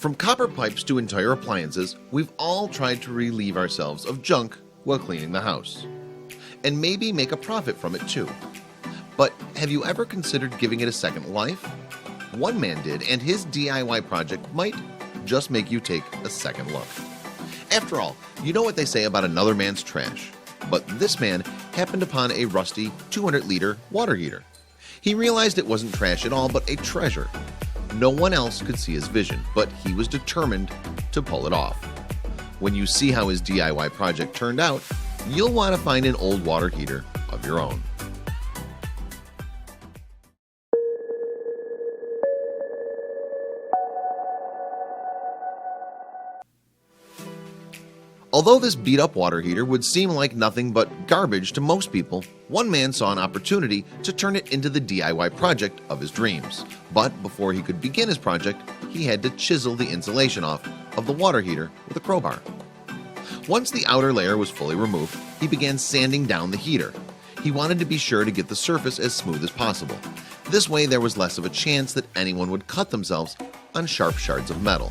From copper pipes to entire appliances, we've all tried to relieve ourselves of junk while cleaning the house. And maybe make a profit from it too. But have you ever considered giving it a second life? One man did, and his DIY project might just make you take a second look. After all, you know what they say about another man's trash. But this man happened upon a rusty 200-liter water heater. He realized it wasn't trash at all, but a treasure. No one else could see his vision, but he was determined to pull it off. When you see how his DIY project turned out, you'll want to find an old water heater of your own. Although this beat-up water heater would seem like nothing but garbage to most people, one man saw an opportunity to turn it into the DIY project of his dreams. But before he could begin his project, he had to chisel the insulation off of the water heater with a crowbar. Once the outer layer was fully removed, he began sanding down the heater. He wanted to be sure to get the surface as smooth as possible. This way there was less of a chance that anyone would cut themselves on sharp shards of metal.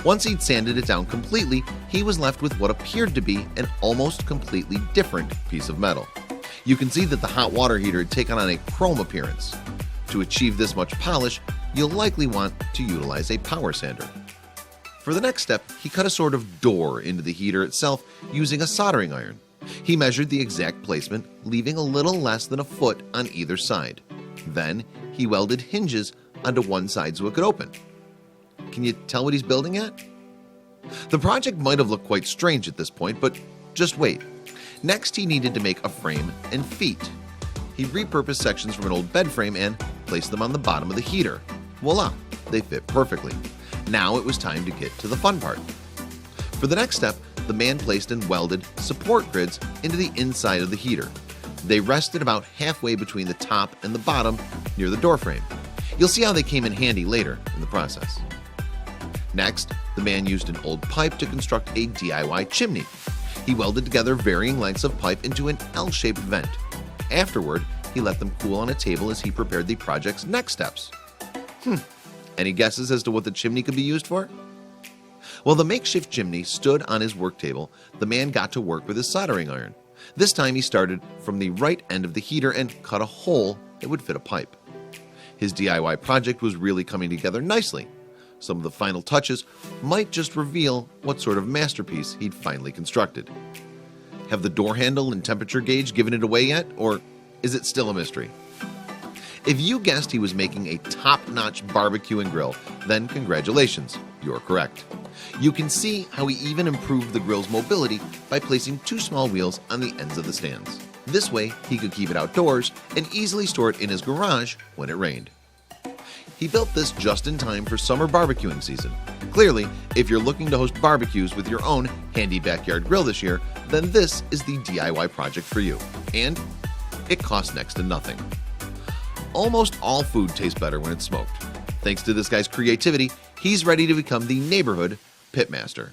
Once he'd sanded it down completely, he was left with what appeared to be an almost completely different piece of metal. You can see that the hot water heater had taken on a chrome appearance. To achieve this much polish, you'll likely want to utilize a power sander. For the next step, he cut a sort of door into the heater itself using a soldering iron. He measured the exact placement, leaving a little less than a foot on either side. Then he welded hinges onto one side so it could open. Can you tell what he's building at? The project might have looked quite strange at this point, but just wait. Next, he needed to make a frame and feet. He repurposed sections from an old bed frame and placed them on the bottom of the heater. Voila, they fit perfectly. Now it was time to get to the fun part. For the next step, the man placed and welded support grids into the inside of the heater. They rested about halfway between the top and the bottom near the door frame. You'll see how they came in handy later in the process. Next, the man used an old pipe to construct a DIY chimney. He welded together varying lengths of pipe into an L-shaped vent. Afterward, he let them cool on a table as he prepared the project's next steps. Any guesses as to what the chimney could be used for? While the makeshift chimney stood on his work table, the man got to work with his soldering iron. This time he started from the right end of the heater and cut a hole that would fit a pipe. His DIY project was really coming together nicely. Some of the final touches might just reveal what sort of masterpiece he'd finally constructed. Have the door handle and temperature gauge given it away yet, or is it still a mystery? If you guessed he was making a top-notch barbecue and grill, then congratulations, you're correct. You can see how he even improved the grill's mobility by placing two small wheels on the ends of the stands. This way, he could keep it outdoors and easily store it in his garage when it rained. He built this just in time for summer barbecuing season. Clearly, if you're looking to host barbecues with your own handy backyard grill this year, then this is the DIY project for you. And it costs next to nothing. Almost all food tastes better when it's smoked. Thanks to this guy's creativity, he's ready to become the neighborhood pitmaster.